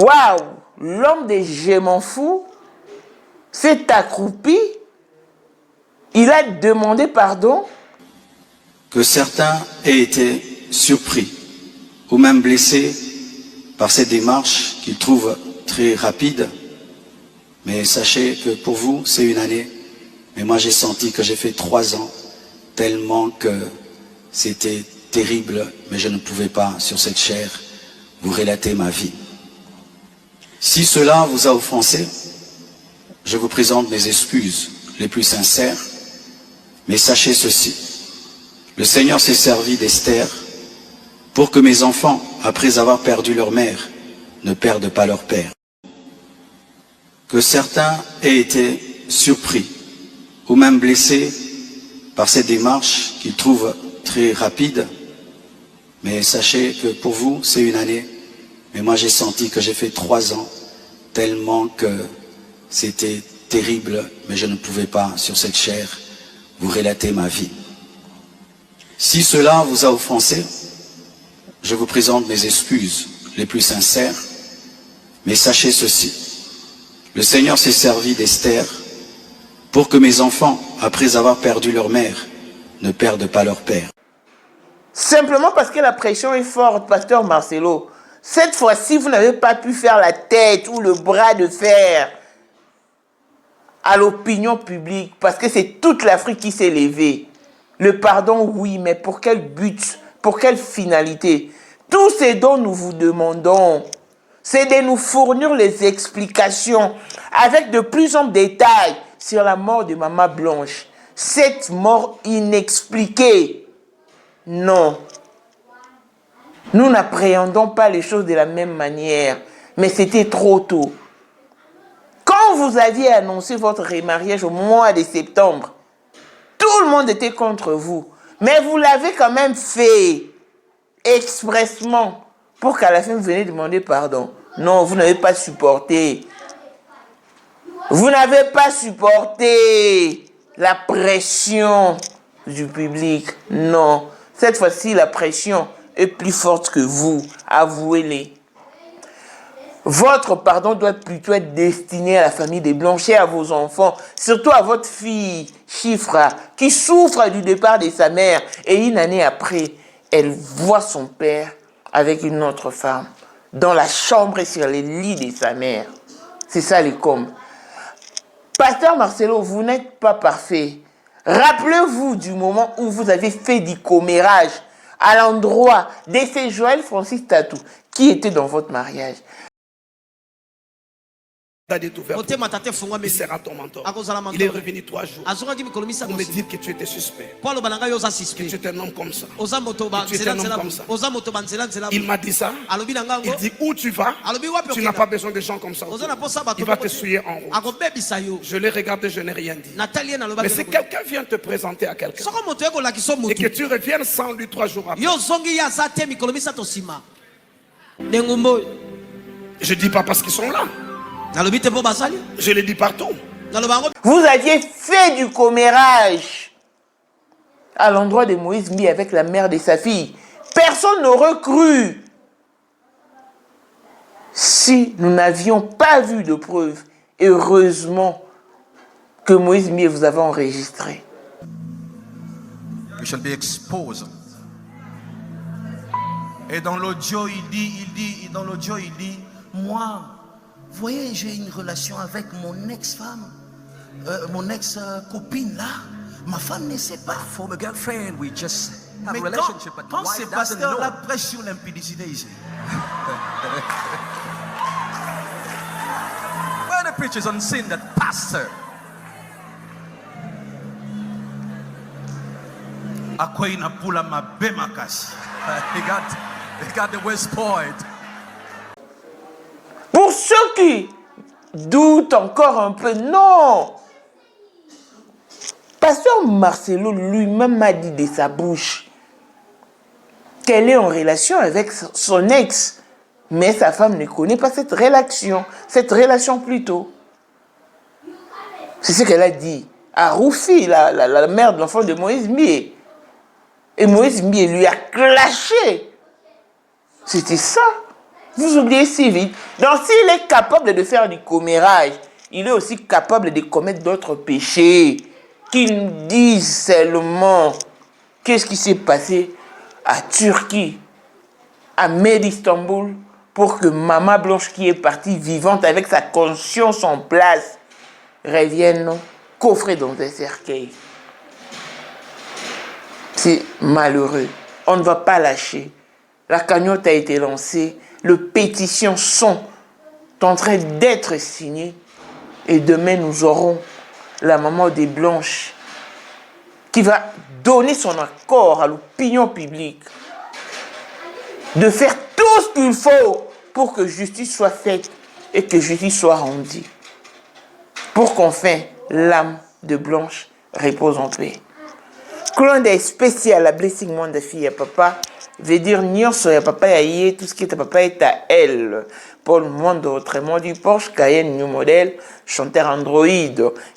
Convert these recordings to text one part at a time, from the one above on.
Waouh! L'homme des je m'en fous s'est accroupi. Il a demandé pardon. Que certains aient été surpris ou même blessés par cette démarche qu'ils trouvent très rapide. Mais sachez que pour vous, c'est une année. Mais moi, j'ai senti que j'ai fait 3 ans, tellement que c'était terrible, mais je ne pouvais pas, sur cette chair, vous relater ma vie. Si cela vous a offensé, je vous présente mes excuses les plus sincères, mais sachez ceci. Le Seigneur s'est servi d'Esther pour que mes enfants, après avoir perdu leur mère, ne perdent pas leur père. Que certains aient été surpris ou même blessés par cette démarche qu'ils trouvent très rapide, mais sachez que pour vous, c'est une année. Mais moi, j'ai senti que j'ai fait 3 ans, tellement que c'était terrible, mais je ne pouvais pas, sur cette chair, vous relater ma vie. Si cela vous a offensé, je vous présente mes excuses les plus sincères, mais sachez ceci. Le Seigneur s'est servi d'Esther pour que mes enfants, après avoir perdu leur mère, ne perdent pas leur père. Simplement parce que la pression est forte, pasteur Marcelo. Cette fois-ci, vous n'avez pas pu faire la tête ou le bras de fer à l'opinion publique parce que c'est toute l'Afrique qui s'est levée. Le pardon, oui, mais pour quel but? Pour quelle finalité? Tout ce dont nous vous demandons, c'est de nous fournir les explications avec de plus en détails sur la mort de Maman Blanche. Cette mort inexpliquée. Non. Nous n'appréhendons pas les choses de la même manière, mais c'était trop tôt. Quand vous aviez annoncé votre remariage au mois de septembre, tout le monde était contre vous. Mais vous l'avez quand même fait expressement pour qu'à la fin vous veniez demander pardon. Non, vous n'avez pas supporté. Vous n'avez pas supporté la pression du public. Non. Cette fois-ci, la pression est plus forte que vous. Avouez-les. Votre pardon doit plutôt être destiné à la famille des Blanchet, à vos enfants, surtout à votre fille, Chifra, qui souffre du départ de sa mère. Et une année après, elle voit son père avec une autre femme, dans la chambre et sur les lits de sa mère. C'est ça les coms. Pasteur Marcelo, vous n'êtes pas parfait. Rappelez-vous du moment où vous avez fait du commérage à l'endroit de ces Joël Francis Tatou qui était dans votre mariage. Il sera ton mentor. Il est revenu 3 jours pour me dire que tu étais suspect, que tu étais un homme comme ça, que tu étais un homme comme ça. Il m'a dit ça. Il dit où tu vas, tu n'as pas besoin de gens comme ça. Il va te suivre en route. Je l'ai regardé, je n'ai rien dit. Mais si quelqu'un vient te présenter à quelqu'un et que tu reviennes sans lui 3 jours après, je dis pas parce qu'ils sont là. Je le dis partout. Vous aviez fait du commérage à l'endroit de Moïse Mbi avec la mère de sa fille. Personne n'aurait cru si nous n'avions pas vu de preuves. Heureusement que Moïse Mbi vous avait enregistré. We shall be exposed. Et dans l'audio, il dit, moi, voyez, j'ai une relation avec mon ex-femme, mon ex-copine là. Ma femme ne sait pas. For my girlfriend, we just have a relationship. But quand ce pasteur la prêche sur l'impudicité ici, when the preacher's on sin, that pastor, he got the West Point. Pour ceux qui doutent encore un peu, non. Pasteur Marcelo lui-même m'a dit de sa bouche qu'elle est en relation avec son ex. Mais sa femme ne connaît pas cette relation plutôt. C'est ce qu'elle a dit à Roufi, la mère de l'enfant de Moïse Mbi. Et Moïse Mbi lui a clashé. C'était ça. Vous oubliez si vite. Donc s'il est capable de faire du commérage, il est aussi capable de commettre d'autres péchés. Qu'il dise seulement qu'est-ce qui s'est passé à Turquie, à Med Istanbul, pour que Maman Blanche qui est partie vivante avec sa conscience en place revienne coffrée dans un cercueil. C'est malheureux. On ne va pas lâcher. La cagnotte a été lancée. Les pétitions sont en train d'être signées. Et demain, nous aurons la maman des Blanches qui va donner son accord à l'opinion publique de faire tout ce qu'il faut pour que justice soit faite et que justice soit rendue. Pour qu'enfin, l'âme de Blanche repose en paix. Clone des spécial la blessing monde de fille à papa veut dire nyonso ya papa ya yé, tout ce qui est à papa est à elle. Paul Monde autrement dit Porsche Cayenne New Model, chanteur Android,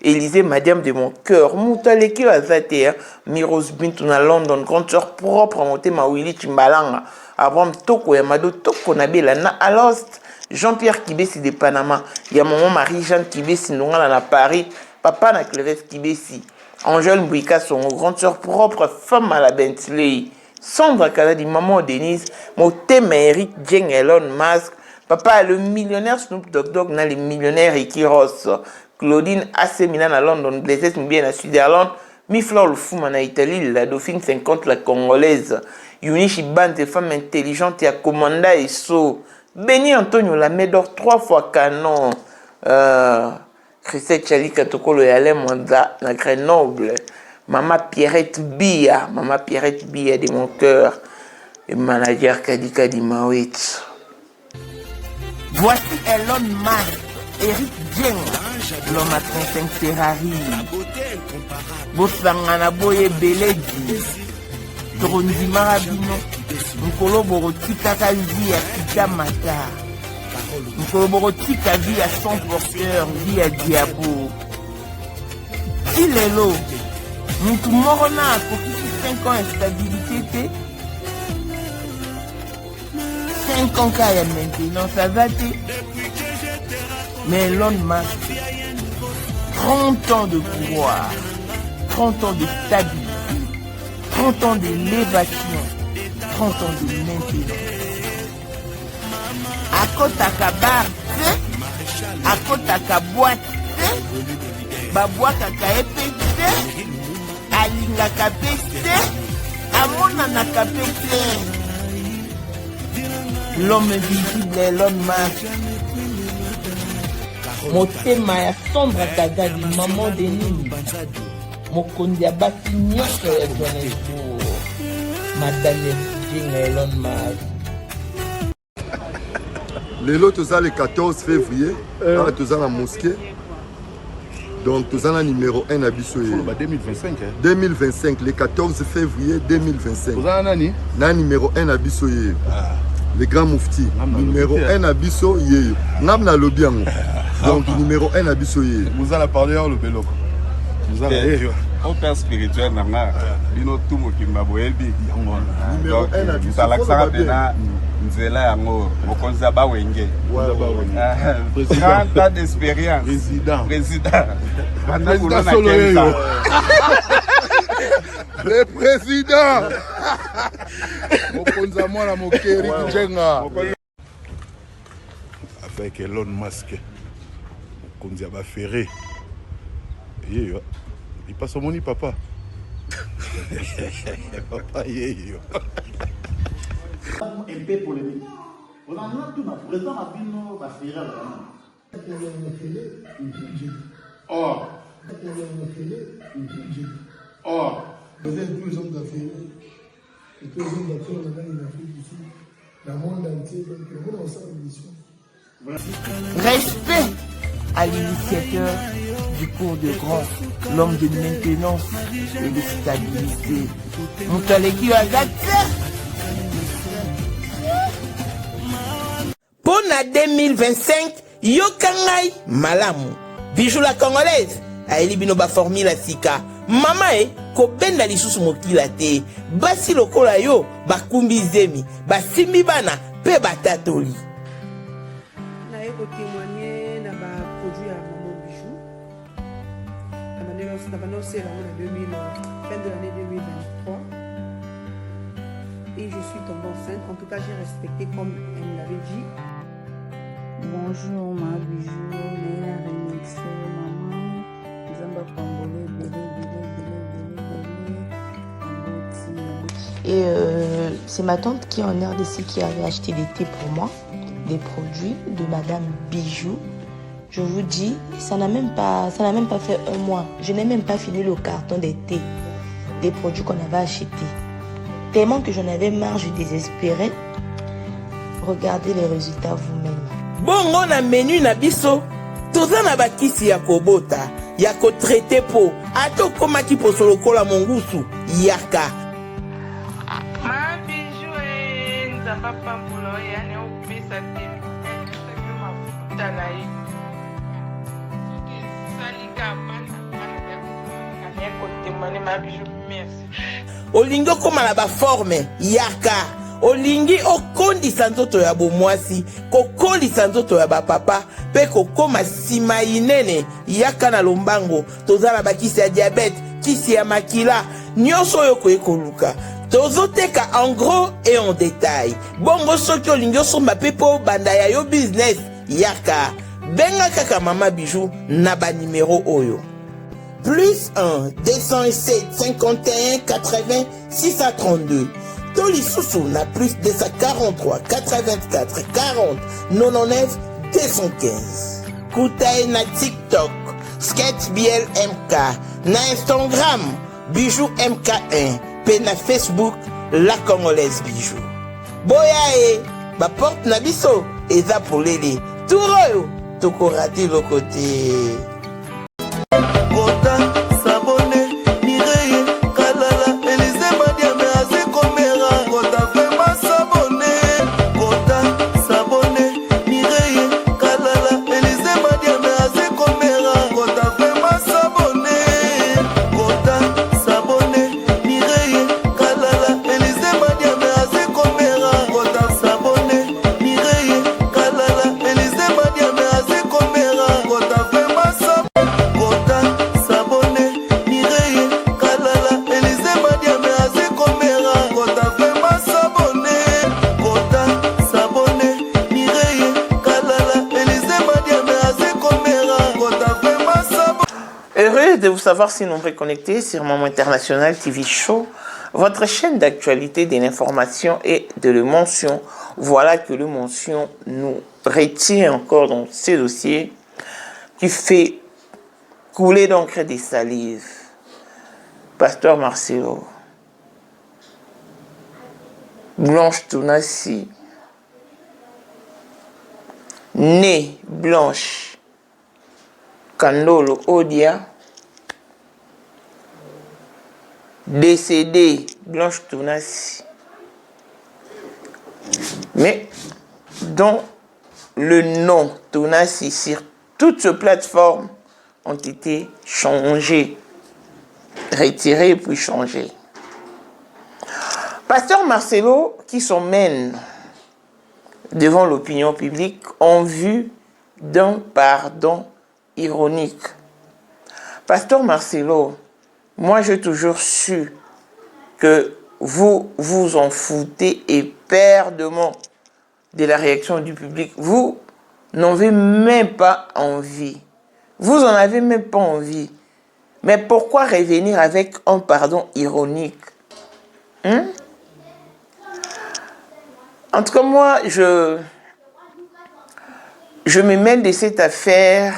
Élysée Madame de mon cœur, Moutaleki Azate, Miros Bintuna London, grande sœur propre monté ma Willy Timbalanga, Abraham Toko Yamado Toko Nabela na Alost, Jean-Pierre Kibesi de Panama, ya maman Marie-Jeanne Kibesi Nongala na Paris, papa na Clérès Kibesi. Angèle Mbouika, son grande sœur propre, femme à la Bentley. Sandra Kaladi, maman Denise, Motema Eric Jeng Elon Musk, papa le millionnaire Snoop Dogg, na le millionnaire Ricky Ross, Claudine AC Milan à London, Blaise Mbien à Switzerland, Miflor le Fouman à Italie, la Dauphine 50, la Congolaise, Yunichi Bande, femme intelligente, et Commanda et So, Béni Antonio, la Médor 3 fois canon, Christelle Chali Katokolo et Alain Mwanza, la Grenoble, Maman Pierrette Bia de mon cœur, et manager Kadika Dimawit. Voici Elon Musk, Eric Jeng, l'homme à 35 Ferrari, Bossangana Boye Beledi, Torondi Marabino, Nkolo Borotika Kazi à Kikamata. Nkoloboroti vie à son porteur, vie à Diabo. Il est là. Nous morona pour qu'il 5 ans instabilité. 5 ans qu'il y a maintenant, ça va te. Mais Elon Musk, 30 ans de pouvoir, 30 ans de stabilité, 30 ans d'élévation, 30 ans de maintenance. Akotaka bar te, akotaka boîte te, babwakaka epe te, alingaka pe te, amonanaka pe te. L'homme visible Elon Musk. Motema ya Sandra Kagadi, maman Denise, mokondi ya basi nyonso ya Johannesburg, madame Elon Musk. Lelo toza le 14 février, toza la mosquée. Donc toza la numéro 1 à biso. 2025. 2025, le 14 février 2025. Toza nani? Na numéro 1 à biso. Le grand moufti. Numéro 1 à biso. Ngam na lobi yango. Donc numéro 1 à biso. Vous allez parler au Beloko. Vous allez au père spirituel nanga. Bino tumo kimba boelbi. Numéro 1 à biso. Nzela yango mokonzi ba wenge 30 ans d'expérience président le président mokonzi mwana mokeri Jenga avec Elon Musk mokonzi ba ferré yeyo il passe au moni papa papa yeyo un peu polémique. On en a tout, le président a dit non, va faire or, vous êtes tous les hommes d'affaires, et tous les hommes d'affaires, on a une Afrique ici, dans le monde entier, donc le monde ensemble mission. Respect à l'initiateur du cours de grand, l'homme de maintenance et de stabilité. Moutaleki Agate. Pour la 2025, Yokangai Malamu. Bijou la congolaise. Aeli bino ba formule la sika. Mama ko benda lisusu mokila te. Basi lokola yo bakumbi zemi, basimbi bana pe batatoli. témoigner dans ma produit à Maman Bijou. C'est fin de l'année 2023. Et je suis tombée enceinte. En tout cas, j'ai respecté comme elle me l'avait dit. Bonjour ma bijou, Néla Remixé, maman, Zamba Pangolé, Et c'est ma tante qui est en RDC qui avait acheté des thés pour moi, des produits de Madame Bijou. Je vous dis, ça n'a même pas fait un mois. Je n'ai même pas fini le carton des thés, des produits qu'on avait achetés. Tellement que j'en avais marre, je désespérais. Regardez les résultats vous-même. Bongo na menu na biso toza na bakisi ya kobota ya ko traiter po ato koma ki posolo kola mongusu yaka ma bijou nzamba pambulo yani opesa te mafuta na ye salika bana ya kotemane ma bijou merci olingo koma na ba forme yaka olingi okondisa nzoto ya bomwasi kokolisa nzoto ya bapapa pe kokoma sima inene yaka na lombango toza na bakisi ya diabete kisi ya makila nyonso oyo koyekoluka tozoteka en gros et en détail bongo soki olingi osomba pe po banda ya yo business yaka benga kaka Mama Bijou na banimero oyo plus 1 207 51 80 632 Toli Soussou na plus 243 84 40 99 215. Koutaï na TikTok, Sketch BL MK, na Instagram, Bijou MK1, pe na Facebook, La Congolaise Bijou. Boya ba porte na biso, eza polele. Touroyo, toko rati lo côté. Heureux de vous savoir si nombreux connectés sur Maman International TV Show, votre chaîne d'actualité, de l'information et de l'émotion. Voilà que l'émotion nous retient encore dans ce dossier qui fait couler d'encre des salives. Pasteur Marcelo, Blanche Tounassi, née Blanche Kandolo Odia, décédée Blanche Tounassi, mais dont le nom Tounassi sur toutes ces plateformes ont été changés, retirés puis changés. Pasteur Marcelo, qui s'emmène devant l'opinion publique en vue d'un pardon ironique. Pasteur Marcelo, moi j'ai toujours su que vous vous en foutez éperdument de la réaction du public. Vous n'en avez même pas envie. Vous en avez même pas envie. Mais pourquoi revenir avec un pardon ironique? En tout cas, moi, je me mêle de cette affaire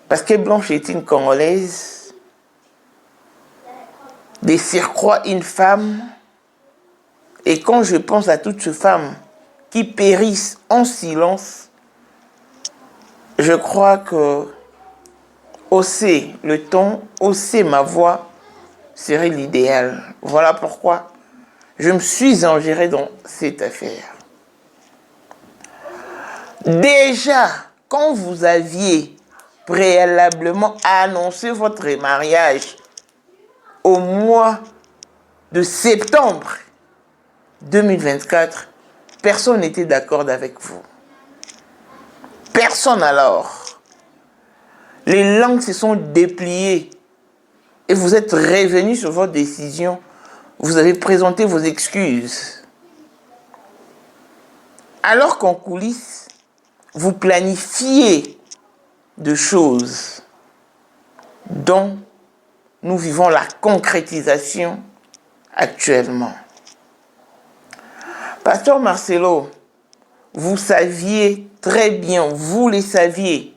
parce que Blanche est une Congolaise, de surcroît une femme, et quand je pense à toutes ces femmes qui périssent en silence, je crois que hausser le ton, hausser ma voix serait l'idéal. Voilà pourquoi je me suis engagé dans cette affaire. Déjà, quand vous aviez préalablement annoncé votre mariage au mois de septembre 2024, personne n'était d'accord avec vous. personne alors. Les langues se sont dépliées et vous êtes revenu sur votre décision. Vous avez présenté vos excuses. Alors qu'en coulisses, vous planifiez de choses dont nous vivons la concrétisation actuellement. Pasteur Marcelo, vous saviez très bien, vous le saviez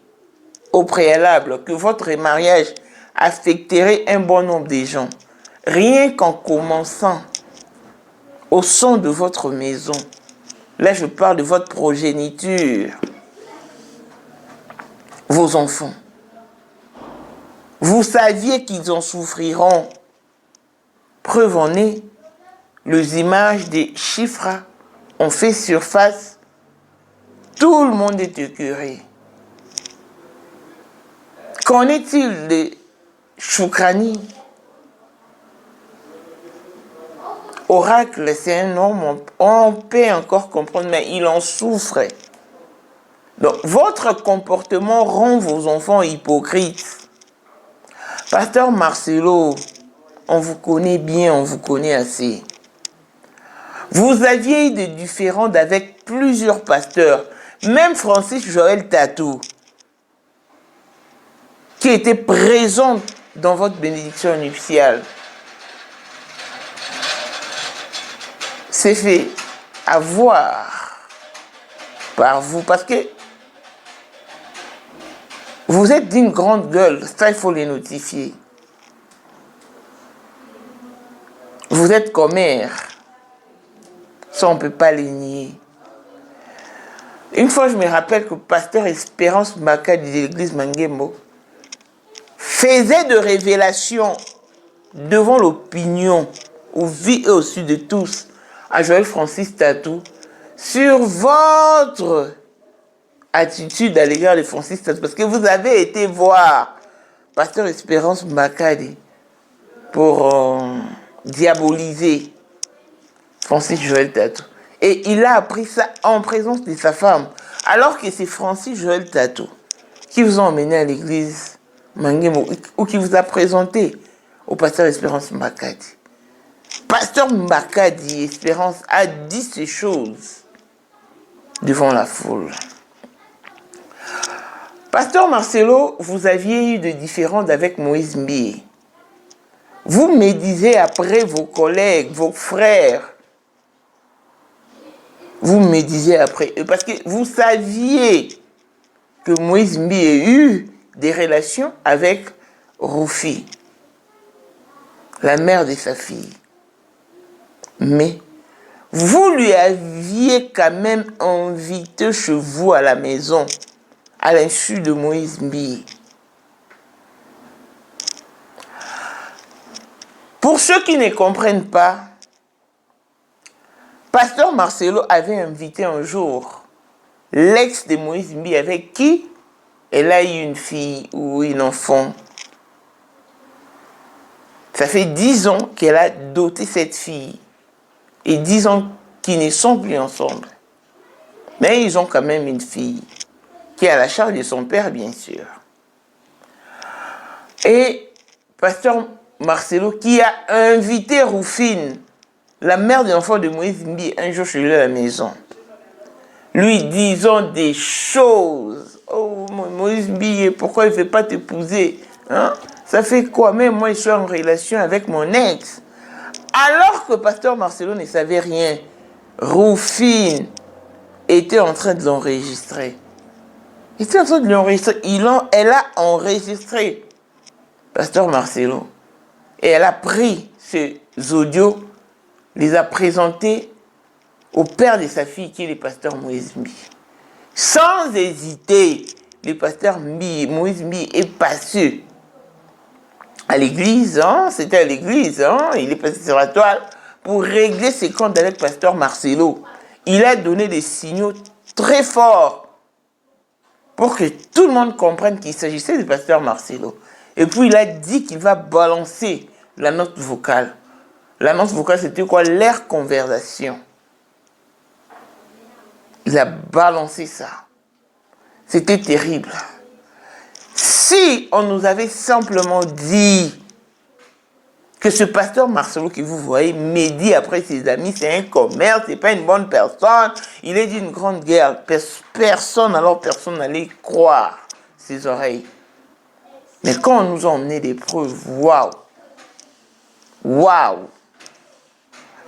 au préalable, que votre mariage affecterait un bon nombre de gens. Rien qu'en commençant au son de votre maison. Là, je parle de votre progéniture. Vos enfants. Vous saviez qu'ils en souffriront. Preuve en est, les images des chiffres ont fait surface. Tout le monde est écœuré. Qu'en est-il de Choukrani? Oracle, c'est un homme, on peut encore comprendre, mais il en souffre. Donc, votre comportement rend vos enfants hypocrites. Pasteur Marcelo, on vous connaît bien, on vous connaît assez. Vous aviez eu des différends avec plusieurs pasteurs, même Francis Joël Tatou, qui était présent dans votre bénédiction nuptiale. C'est fait avoir par vous, parce que vous êtes d'une grande gueule, ça il faut les notifier. Vous êtes commères, ça on ne peut pas les nier. Une fois je me rappelle que pasteur Espérance Makadi de l'église Mangembo faisait de révélations devant l'opinion, au vu et au su de tous, à Joël Francis Tatou, sur votre attitude à l'égard de Francis Tatou, parce que vous avez été voir pasteur Espérance Makadi pour diaboliser Francis Joël Tatou. Et il a appris ça en présence de sa femme, alors que c'est Francis Joël Tatou qui vous a emmené à l'église Mangemo, ou qui vous a présenté au pasteur Espérance Makadi. Pasteur Makadi Espérance a dit ces choses devant la foule. Pasteur Marcelo, vous aviez eu des différends avec Moïse Mbie. Vous médisez après vos collègues, vos frères. Vous médisez après eux parce que vous saviez que Moïse Mbie a eu des relations avec Roufi, la mère de sa fille. Mais vous lui aviez quand même invité chez vous à la maison, à l'insu de Moïse Mbie. Pour ceux qui ne comprennent pas, pasteur Marcelo avait invité un jour l'ex de Moïse Mbie avec qui elle a eu une fille ou un enfant. Ça fait 10 ans qu'elle a doté cette fille. Et 10 ans qu'ils ne sont plus ensemble. Mais ils ont quand même une fille qui est à la charge de son père, bien sûr. Et pasteur Marcelo, qui a invité Rufine, la mère de l'enfant de Moïse Mbie, un jour chez lui à la maison, lui disant des choses. Oh, Moïse Mbie, pourquoi il ne veut pas t'épouser, hein? Ça fait quoi? Même moi, je suis en relation avec mon ex. Alors que pasteur Marcelo ne savait rien, Rufine était en train de l'enregistrer. Il était en train de l'enregistrer. Elle a enregistré pasteur Marcelo. Et elle a pris ces audios, les a présentés au père de sa fille, qui est le pasteur Moïse Mbie. Sans hésiter, le pasteur Moïse Mbie est passé à l'église, hein? C'était à l'église, hein? Il est passé sur la toile pour régler ses comptes avec pasteur Marcelo. Il a donné des signaux très forts pour que tout le monde comprenne qu'il s'agissait du pasteur Marcelo. Et puis il a dit qu'il va balancer la note vocale. La note vocale, c'était quoi? Leur conversation. Il a balancé ça. C'était terrible. Si on nous avait simplement dit que ce pasteur Marcelo que vous voyez médit après ses amis, c'est un commerce, c'est pas une bonne personne, il est d'une grande guerre. Personne n'allait croire ses oreilles. Mais quand on nous a emmené des preuves, waouh! Waouh!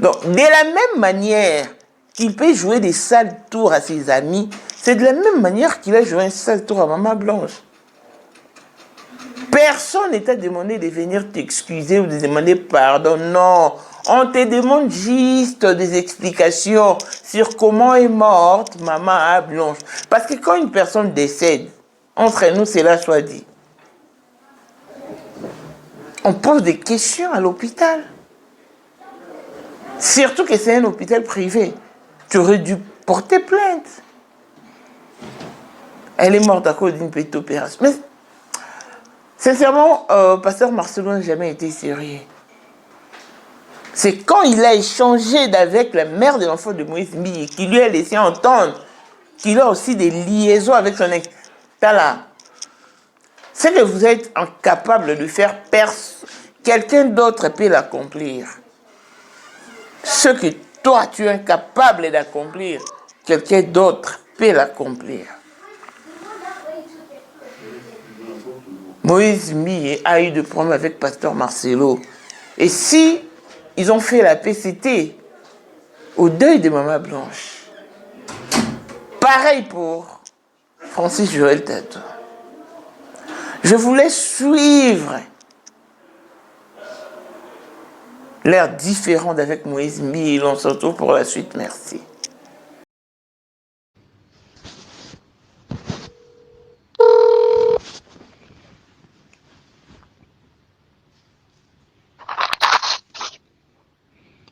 Donc, de la même manière qu'il peut jouer des sales tours à ses amis, c'est de la même manière qu'il a joué un sale tour à Maman Blanche. Personne n'est t'a demandé de venir t'excuser ou de demander pardon. Non, on te demande juste des explications sur comment est morte Maman Blanche. Parce que quand une personne décède, entre nous, cela soit dit, on pose des questions à l'hôpital. Surtout que c'est un hôpital privé. Tu aurais dû porter plainte. Elle est morte à cause d'une petite opération. Mais sincèrement, pasteur Marcelo n'a jamais été sérieux. C'est quand il a échangé avec la mère de l'enfant de Moïse Mbi qui lui a laissé entendre qu'il a aussi des liaisons avec son ex. Là, c'est que vous êtes incapable de faire, quelqu'un d'autre peut l'accomplir. Ce que toi, tu es incapable d'accomplir, quelqu'un d'autre peut l'accomplir. Moïse Mbi a eu des problèmes avec pasteur Marcelo. Et si ils ont fait la PCT au deuil de Maman Blanche, pareil pour Francis Joël Tato. Je voulais suivre l'air différent d'avec Moïse Mbi et l'on se retrouve pour la suite. Merci.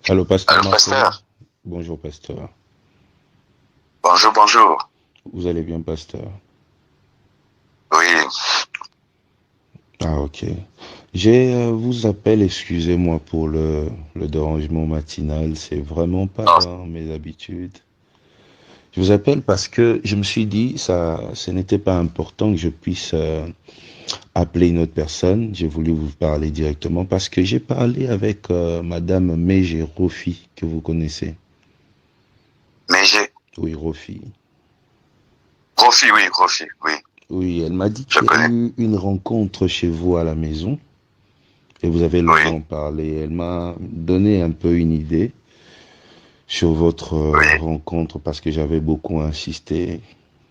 Allô, pasteur. Allô, pasteur. Bonjour, pasteur. Bonjour, bonjour. Vous allez bien, pasteur? Oui. Ah, ok. Je vous appelle, excusez-moi pour le dérangement matinal, c'est vraiment pas dans mes habitudes. Je vous appelle parce que je me suis dit, ce n'était pas important que je puisse appeler une autre personne. J'ai voulu vous parler directement parce que j'ai parlé avec Madame Méger Rofi, que vous connaissez. Méger? Oui, Rofi. Rofi, oui, Rofi, oui. Oui, elle m'a dit qu'il y a eu une rencontre chez vous à la maison et vous avez longuement parlé. Elle m'a donné un peu une idée sur votre rencontre parce que j'avais beaucoup insisté.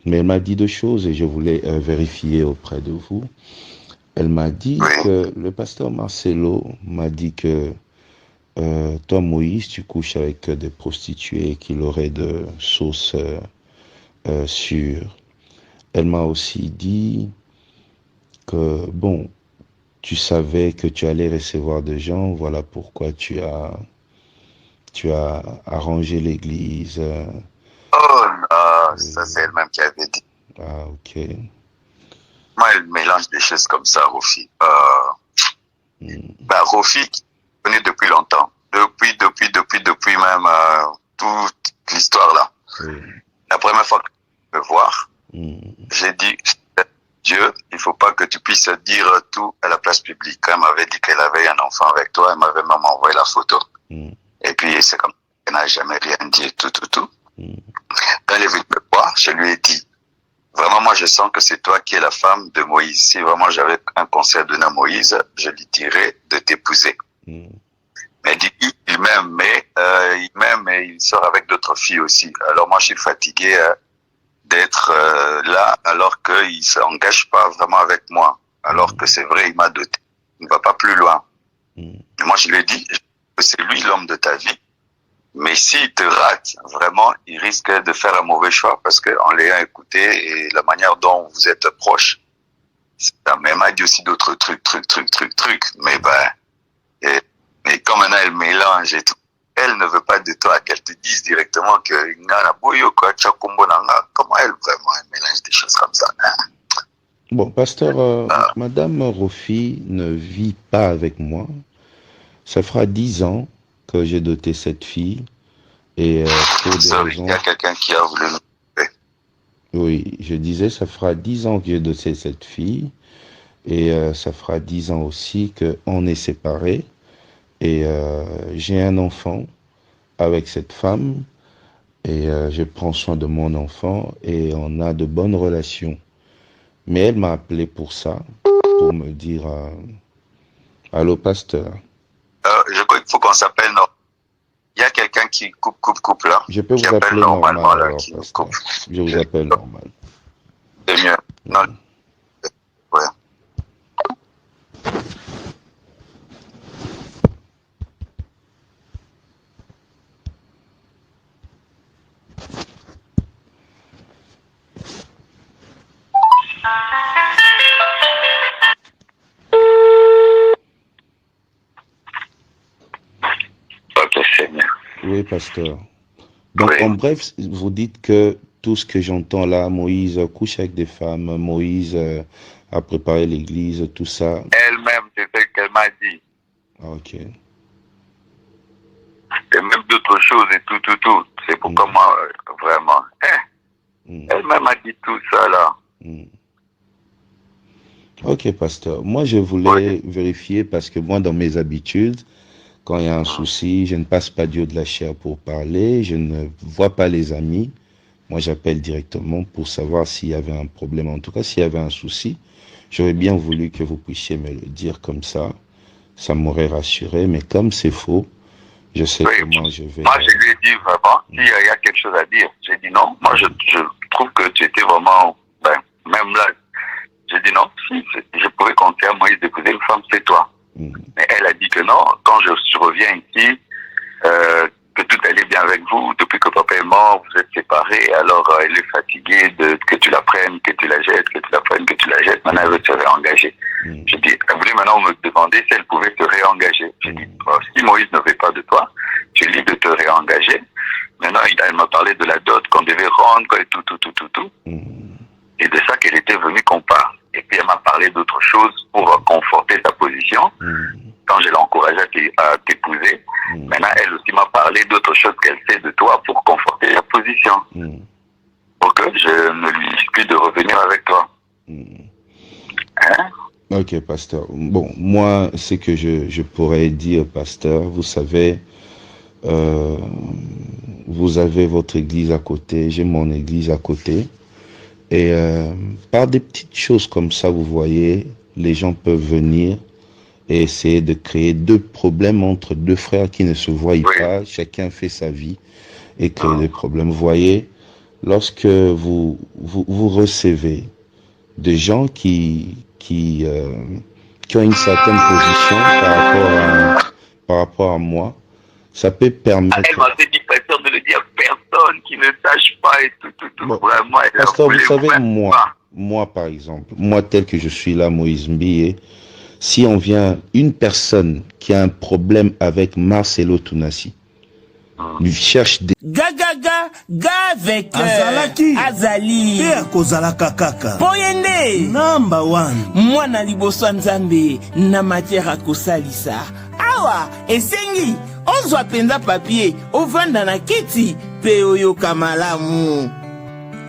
Mais elle m'a dit deux choses et je voulais vérifier auprès de vous. Elle m'a dit que le pasteur Marcelo m'a dit que toi, Moïse, tu couches avec des prostituées et qu'il aurait de sources sûres. Elle m'a aussi dit que, bon, tu savais que tu allais recevoir des gens, voilà pourquoi tu as arrangé l'église. Oh non, ça c'est elle-même qui avait dit. Ah, ok. Moi, elle mélange des choses comme ça, Rofi. Rofi, je connais depuis longtemps. Depuis même toute l'histoire là. La première fois que je me voir, j'ai dit, Dieu, il faut pas que tu puisses dire tout à la place publique. Quand elle m'avait dit qu'elle avait un enfant avec toi, elle m'avait même envoyé la photo. Et puis, c'est comme elle n'a jamais rien dit, tout. Quand elle est venue me voir, je lui ai dit, vraiment, moi, je sens que c'est toi qui es la femme de Moïse. Si vraiment j'avais un conseil à donner à Moïse, je lui dirais de t'épouser. Mais il m'aime, mais il sort avec d'autres filles aussi. Alors moi, je suis fatigué d'être là, alors qu'il ne s'engage pas vraiment avec moi. Alors que c'est vrai, il m'a doté. Il ne va pas plus loin. Et moi, je lui ai dit que c'est lui l'homme de ta vie. Mais s'il te rate, vraiment, il risque de faire un mauvais choix parce qu'en l'ayant écouté et la manière dont vous êtes proche, ça m'a dit aussi d'autres trucs. Mais et comme maintenant elle mélange et tout, elle ne veut pas de toi qu'elle te dise directement que comment elle vraiment elle mélange des choses comme ça. Bon, pasteur, Madame Rofi ne vit pas avec moi. Ça fera 10 ans que j'ai doté cette fille et pour des raisons... Il y a quelqu'un qui a voulu nous tuer. Oui, je disais, ça fera 10 ans que j'ai doté cette fille. Et ça fera 10 ans aussi qu'on est séparés. Et j'ai un enfant avec cette femme. Et je prends soin de mon enfant. Et on a de bonnes relations. Mais elle m'a appelé pour ça. Pour me dire... Allô, pasteur. Je crois qu'il faut qu'on s'appelle... Il y a quelqu'un qui coupe là. Je peux vous appeler normalement alors, pasteur. Je vous appelle normal. C'est mieux. Non. Ouais. Ok, c'est bien. Oui, pasteur. Donc, en bref, vous dites que tout ce que j'entends là, Moïse couche avec des femmes, Moïse a préparé l'église, tout ça. Elle-même, c'est ce qu'elle m'a dit. Ah, ok. Et même d'autres choses et tout. C'est pourquoi moi, vraiment. Elle-même a dit tout ça là. Ok, pasteur. Moi, je voulais vérifier parce que moi, dans mes habitudes, quand il y a un souci, je ne passe pas Dieu de la chair pour parler, je ne vois pas les amis. Moi, j'appelle directement pour savoir s'il y avait un problème. En tout cas, s'il y avait un souci, j'aurais bien voulu que vous puissiez me le dire comme ça. Ça m'aurait rassuré, mais comme c'est faux, je sais comment je vais... Moi, je lui ai dit vraiment, s'il y a quelque chose à dire, j'ai dit non. Moi, je trouve que tu étais vraiment... même là, j'ai dit non, si je pouvais compter à Moïse d'épouser une femme, c'est toi. Mais elle a dit que non. Quand je reviens ici, que tout allait bien avec vous, depuis que papa est mort, vous êtes séparés, alors elle est fatiguée que tu la prennes, que tu la jettes, que tu la prennes, que tu la jettes. Maintenant, elle veut se réengager. Je dis, elle voulait maintenant me demander si elle pouvait se réengager. Je dis, si Moïse ne veut pas de toi, tu lui dis de te réengager. Maintenant, elle m'a parlé de la dot qu'on devait rendre, et tout. Et de ça qu'elle était venue qu'on parle. Et puis elle m'a parlé d'autres choses pour conforter sa position. Quand je l'ai encouragée à t'épouser, maintenant elle aussi m'a parlé d'autres choses qu'elle sait de toi pour conforter sa position. Pour que je ne lui dise plus de revenir avec toi. Hein? Ok, pasteur. Bon, moi, ce que je pourrais dire, pasteur, vous savez, vous avez votre église à côté, j'ai mon église à côté. Et par des petites choses comme ça, vous voyez, les gens peuvent venir et essayer de créer deux problèmes entre deux frères qui ne se voient pas. Chacun fait sa vie et créer des problèmes. Vous voyez, lorsque vous recevez des gens qui ont une certaine position par rapport à moi, ça peut permettre... Elle m'a dit, pasteur, de le dire à personne qui ne sache pas et tout. Bon, vraiment, pasteur, vous savez, moi, par exemple, moi tel que je suis là, Moïse Mbié, si on vient, une personne qui a un problème avec Marcelo Tounassi, lui cherche des... Ga avec Azali Kozalaka kaka Poyende number 1 mwana liboso nzambe na matière à kosalisa awa esengi ozwa penza papier ovanda na kiti pe oyoka malamu.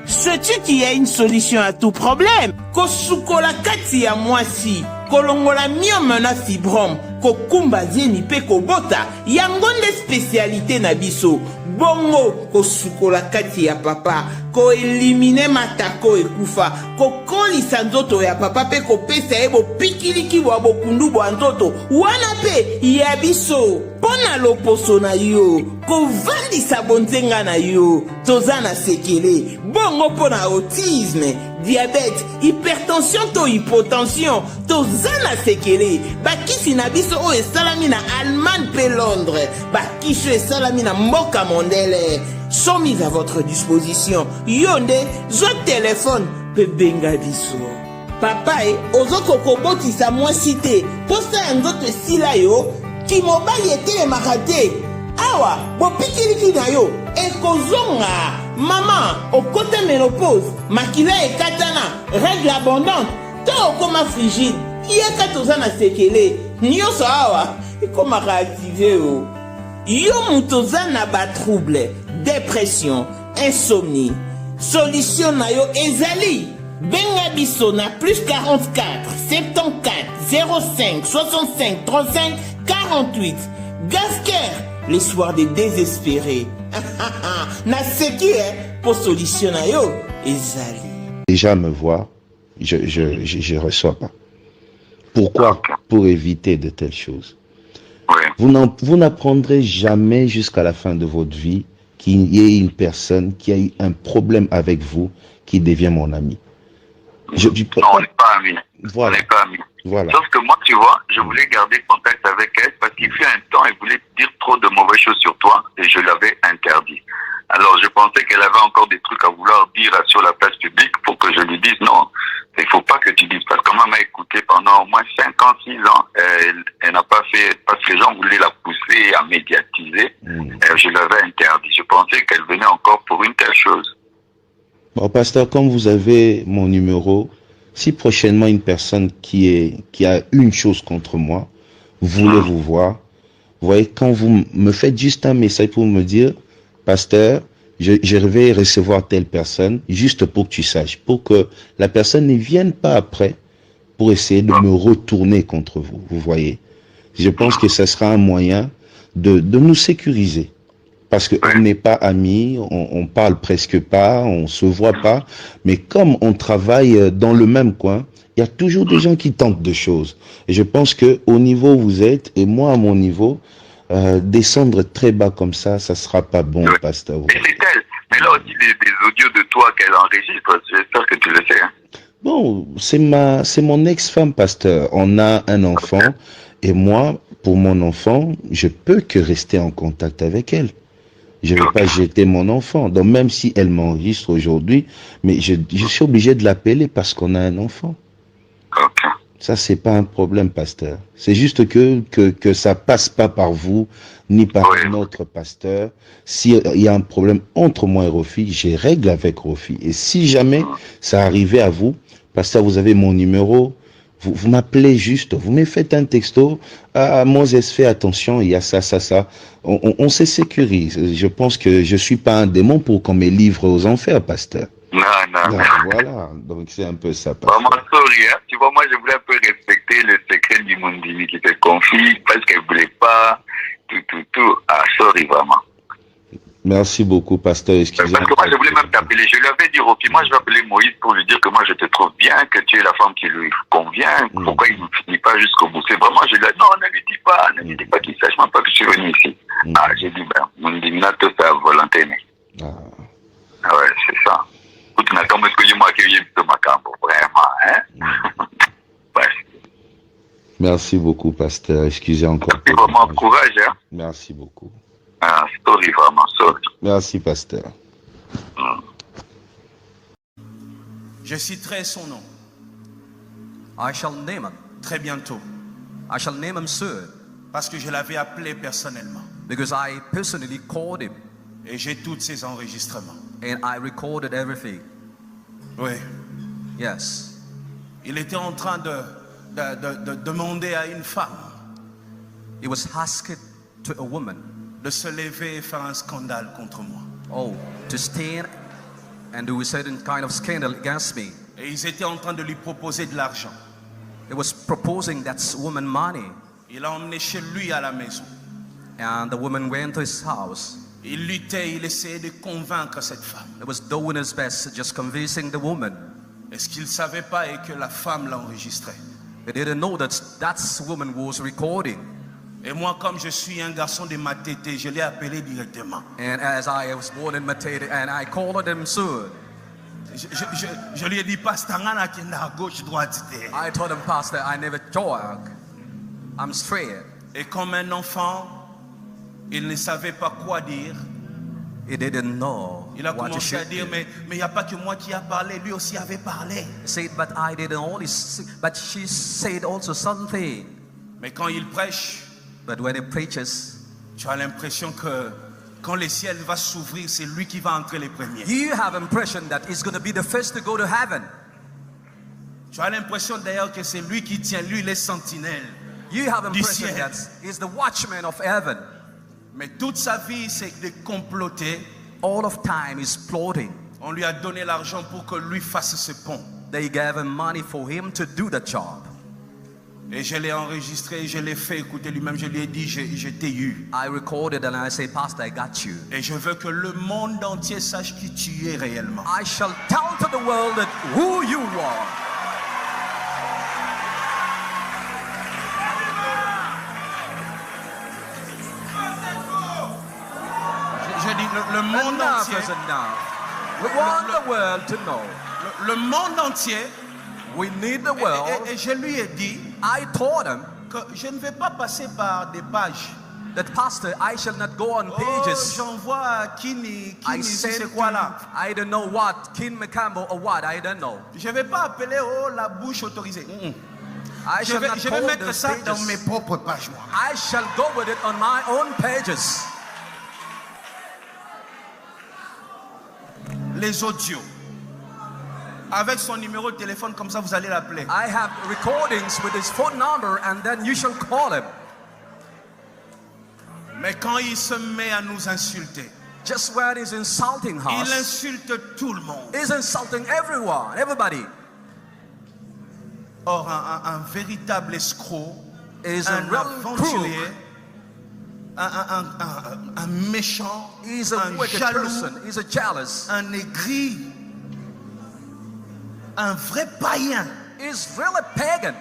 Sais-tu qu'il y a une solution à tout problème? Kosukola kati ya mwasi kolongola myome na fibrome kokumba zieni pe kobota yango nde spécialité na biso. Bongo kosukola kati ya papa ko elimine matako ekufa kokolisa nzoto ya papa pe kopesa ye bopikiliki bwa bokundu bwa nzoto wana pe ya biso pona loposo na yo kovandisa bonzenga na yo toza na sekele bongo pona autisme diabète hypertension to hypotension toza na sekele bakisi na biso oyo esalami na Allemagne pe Londres bakisi oyo esalami na mboka mondele sont mis à votre disposition. Yonde, zo téléphone pe benga biso. Papa ozoko kobotisa mwasi te posa ya nzoto esila yo ki mobali etelemaka te awa bopikiliki na yo ekozonga mama okote ménopause makila ekatana règle abondante to okoma frigide yeka toza na sekele nyonso awa ekomaka active o yo mutoza na ba trouble dépression, insomnie, Solution na yo ezali. Benga biso na plus 44 74 05 65 35 48. Gasker, les soirs des désespérés. Na seki pour solution na yo ezali. Déjà me voir, je reçois pas. Pourquoi? Pour éviter de telles choses. Vous n'apprendrez jamais jusqu'à la fin de votre vie qu'il y ait une personne qui a eu un problème avec vous qui devient mon ami. Non, on n'est pas amis. Voilà. On n'est pas amis. Voilà. Sauf que moi, tu vois, je voulais garder contact avec elle parce qu'il fut un temps, elle voulait dire trop de mauvaises choses sur toi et je l'avais interdit. Alors, je pensais qu'elle avait encore des trucs à vouloir dire sur la place publique pour que je lui dise non, il ne faut pas que tu dises. Parce que maman m'a écouté pendant au moins 5 ans, 6 ans. Elle n'a pas fait, parce que les gens voulaient la pousser à médiatiser. Je l'avais interdit. Je pensais qu'elle venait encore pour une telle chose. Bon, pasteur, comme vous avez mon numéro, si prochainement une personne qui a une chose contre moi voulait vous voir, vous voyez, quand vous me faites juste un message pour me dire, pasteur, je vais recevoir telle personne, juste pour que tu saches, pour que la personne ne vienne pas après pour essayer de me retourner contre vous, vous voyez. Je pense que ce sera un moyen de nous sécuriser. Parce qu'on n'est pas amis, on parle presque pas, on se voit pas, mais comme on travaille dans le même coin, il y a toujours des gens qui tentent de choses. Et je pense que au niveau où vous êtes, et moi à mon niveau, descendre très bas comme ça sera pas bon, pasteur. Mais c'est elle. Mais là aussi des audios de toi qu'elle enregistre, j'espère que tu le sais. Hein. Bon, c'est mon ex-femme, pasteur. On a un enfant, et moi, pour mon enfant, je peux que rester en contact avec elle. Je ne vais pas jeter mon enfant. Donc même si elle m'enregistre aujourd'hui, mais je suis obligé de l'appeler parce qu'on a un enfant. Ça, c'est pas un problème, pasteur. C'est juste que ça passe pas par vous, ni par un autre pasteur. S'il y a un problème entre moi et Rofi, j'ai règle avec Rofi. Et si jamais ça arrivait à vous, pasteur, vous avez mon numéro, vous m'appelez juste, vous me faites un texto, Moses, fais attention, il y a ça. On se sécurise. Je pense que je suis pas un démon pour qu'on me livre aux enfers, pasteur. Non. Voilà, donc c'est un peu ça. Vraiment, sorry, hein. Tu vois, moi, je voulais un peu respecter le secret du Mundimi qui te confie parce qu'elle voulait pas tout. Ah, sorry, vraiment. Merci beaucoup, pasteur. Excusez-moi. Parce que moi, je voulais même t'appeler. Je lui avais dit, ok, moi, je vais appeler Moïse pour lui dire que moi, je te trouve bien, que tu es la femme qui lui convient. Pourquoi il ne finit pas jusqu'au bout? C'est vraiment, je lui ai dit, non, ne lui dis pas qu'il sache même pas que je suis venu ici. Ah, j'ai dit, ben, Mundimi n'a tout à volonté. Ah ouais, c'est ça. Vraiment, hein? Merci beaucoup, pasteur. Excusez encore. Merci vraiment, courage, hein? Merci beaucoup. Ah, sorry, vraiment, sorry. Merci, pasteur. Je citerai son nom. I shall name him. Très bientôt. I shall name him soon. Parce que je l'avais appelé personnellement. Because I personally called him. Et j'ai tous ses enregistrements. And I recorded everything. Oui. Yes. Il était en train de demander à une femme. He was asking to a woman. De se lever et faire un scandale contre moi. Oh, to stand and do a certain kind of scandal against me. Et ils étaient en train de lui proposer de l'argent. He was proposing that woman money. Il l'a emmené chez lui à la maison. And the woman went to his house. Il luttait, il essayait de convaincre cette femme. He was doing his best, just convincing the woman. Est-ce qu'il ne savait pas et que la femme l'enregistrait? He didn't know that woman was recording. Et moi, comme je suis un garçon de Matete, je l'ai appelé directement. And as I was born in Matete, and I called him soon. Je lui ai dit, Pasteur, à gauche, droite. I told him, Pastor, I never talk. I'm straight. Et comme un enfant, il ne savait pas quoi dire. He didn't know. Il a commencé à dire, mais il n'y a pas que moi qui a parlé, lui aussi avait parlé. He said, but I didn't only say, but she said also something. Mais quand il prêche, but when he preaches, tu as l'impression que quand le ciel va s'ouvrir, c'est lui qui va entrer les premiers. You have impression that he's going to be the first to go to heaven. Tu as l'impression d'ailleurs que c'est lui qui tient, lui les sentinelles. You have impression that he's the watchman of heaven. Mais toute sa vie, c'est de comploter. All of time is plotting. On lui a donné l'argent pour que lui fasse ce pont. They gave him money for him to do the job. Et je l'ai enregistré, je l'ai fait écouter lui-même, je lui ai dit, je t'ai eu. I recorded and I say, Pastor, I got you. Et je veux que le monde entier sache qui tu es réellement. I shall tell to the world that who you are. Je dis le monde entier. We want the world to know. Le monde entier. We need the world. Et je lui ai dit, I told him que je ne vais pas passer par des pages. That pastor, I shall not go on pages. J'envoie Kini, c'est quoi là? I don't know what, Kin Macambo or what, I don't know. Je vais pas appeler la bouche autorisée. Je vais mettre ça dans mes propres pages, moi. I shall go with it on my own pages. Les audios. Avec son numéro de téléphone, comme ça vous allez l'appeler. I have recordings with his phone number and then you shall call him. Mais quand il se met à nous insulter, just when he's insulting us, il insulte tout le monde. He's insulting everyone, everybody. Or, un véritable escroc, is un aventurier, un méchant, he's a wicked jaloux, person, he's a jealous, un aigri, un vrai païen. He's really pagan.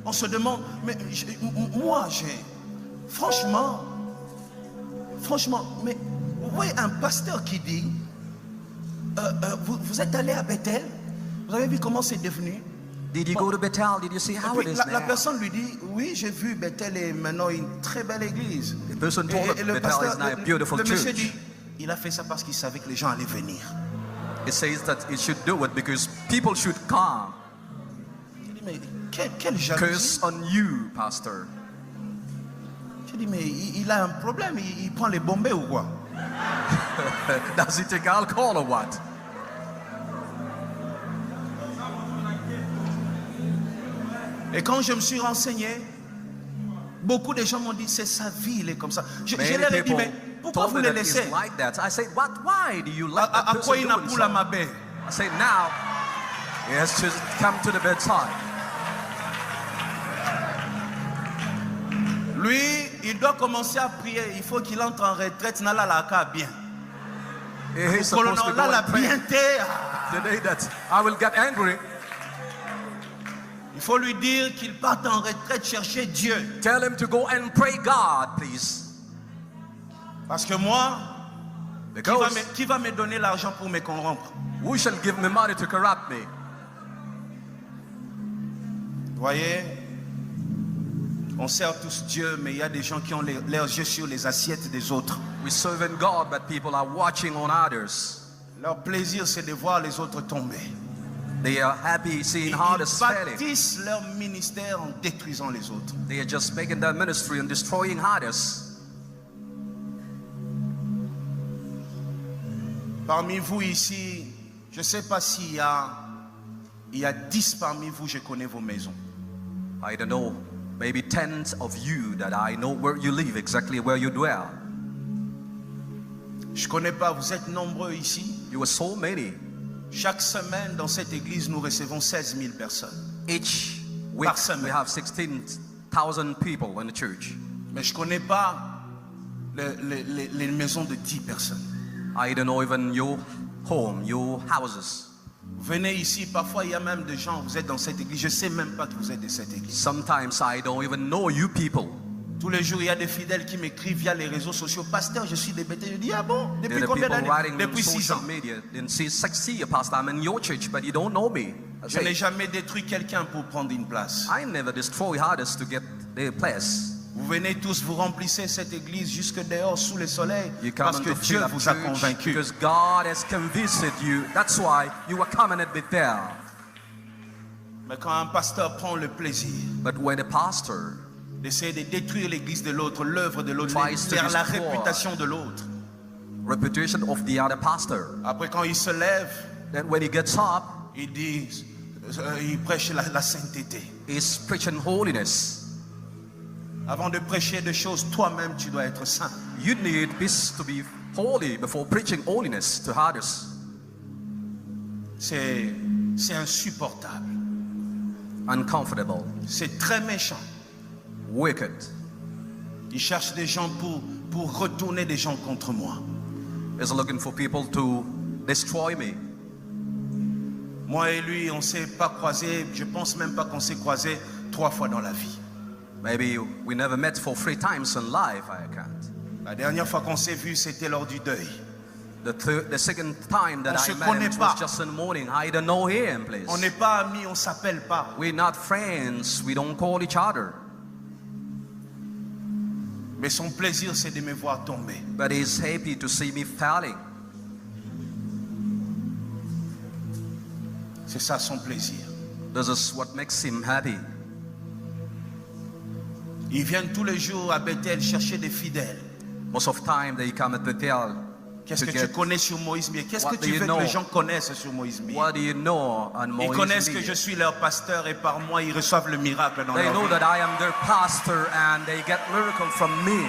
On se demande, mais moi j'ai, franchement, mais vous voyez un pasteur qui dit, vous êtes allé à Bethel, vous avez vu comment c'est devenu? Did you go to Bethel? Did you see how it is la now? personne lui dit, oui, j'ai vu Bethel est maintenant une très belle église. The person told him Bethel is now a beautiful le monsieur church. dit, il a fait ça parce qu'il savait que les gens allaient venir. It says that he should do it because people should come. Je dis, mais quelle jalousie. Curse on you, pastor. Je dis, mais il a un problème, il prend les bombes ou quoi? Does he take alcohol or what? Et quand je me suis renseigné, beaucoup de gens m'ont dit, c'est sa vie, il est comme ça. Je leur ai dit, mais pourquoi vous le laissez? Like that. I said, why do you let that person do it? I say, now he has to come to the bedside. Lui, il doit commencer à prier. Il faut qu'il entre en retraite. Nala la ka bien. He's supposed to go and pray. The day that I will get angry. Il faut lui dire qu'il parte en retraite chercher Dieu. Tell him to go and pray God, please. Parce que moi, qui va me donner l'argent pour me corrompre? Who shall give me money to corrupt me? Voyez, on sert tous Dieu, mais il y a des gens qui ont leurs yeux sur les assiettes des autres. We serve in God, but people are watching on others. Leur plaisir, c'est de voir les autres tomber. They are happy seeing others failing. Ils bâtissent leur ministère en détruisant les autres. They are just making their ministry and destroying others. Parmi vous ici, je ne sais pas s'il y a 10 parmi vous, je connais vos maisons. I don't know, maybe 10 of you that I know where you live, exactly where you dwell. Je ne connais pas, vous êtes nombreux ici. You are so many. Chaque semaine dans cette église, nous recevons 16 000 personnes. Each week we have 16,000 people in the church. Mais je ne connais pas les maisons de 10 personnes. I don't know even your home, your houses. Venez ici, parfois il y a même des gens, vous êtes dans cette église, je ne sais même pas que vous êtes de cette église. Sometimes I don't even know you people. Tous les jours, il y a des fidèles qui m'écrivent via les réseaux sociaux. Pasteur, je suis de Bethel. Je dis, ah bon? Depuis combien d'années? Depuis 6 ans. Pastor, I'm in your church, but you don't know me. Je n'ai jamais détruit quelqu'un pour prendre une place. I never destroy others to get their place. Vous venez tous, vous remplissez cette église jusque dehors sous le soleil parce que Dieu vous a convaincu. Because God has convinced you. That's why you are coming at Bethel. Mais quand un pasteur prend le plaisir, but when a pastor d'essayer de détruire l'église de l'autre, l'œuvre de l'autre, faire la réputation de l'autre, reputation of the other pastor. Après quand il se lève, then when he gets up, il dit, il prêche la sainteté. He's preaching holiness. Avant de prêcher des choses, toi-même tu dois être saint. You need this to be holy before preaching holiness to others. C'est insupportable. Uncomfortable. C'est très méchant. Wicked. Il cherche des gens pour retourner des gens contre moi. He's looking for people to destroy me. Moi et lui, on ne s'est pas croisés. Je pense même pas qu'on s'est croisés 3 fois dans la vie. Maybe we never met for 3 times in life. I can't. La dernière fois qu'on s'est vu, c'était lors du deuil. The second time that I met him was just in the morning. I don't know him, please. On n'est pas amis, on s'appelle pas. We're not friends. We don't call each other. Mais son plaisir, c'est de me voir tomber. But he's happy to see me falling. C'est ça son plaisir. This is what makes him happy. Ils viennent tous les jours à Bethel chercher des fidèles. Most of time they come at Bethel. Qu'est-ce que tu connais sur Moïse Mier? Qu'est-ce que tu veux que les gens connaissent sur Moïse Mier? What do you know on Moïse Mier? Ils connaissent que je suis leur pasteur et par moi ils reçoivent le miracle dans leur vie. They know that I am their pastor and they get miracle from me.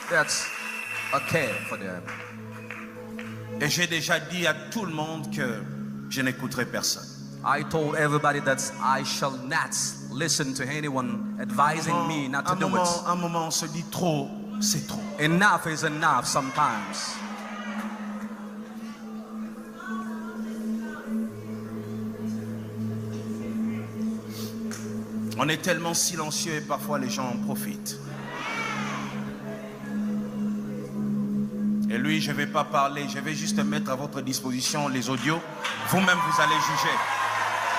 That's okay for them. Et j'ai déjà dit à tout le monde que je n'écouterai personne. I told everybody that I shall not listen to anyone advising me not to do it. Un moment on se dit trop, c'est trop. Enough is enough sometimes. On est tellement silencieux et parfois les gens en profitent. Et lui, je ne vais pas parler, je vais juste mettre à votre disposition les audios. Vous-même, vous allez juger.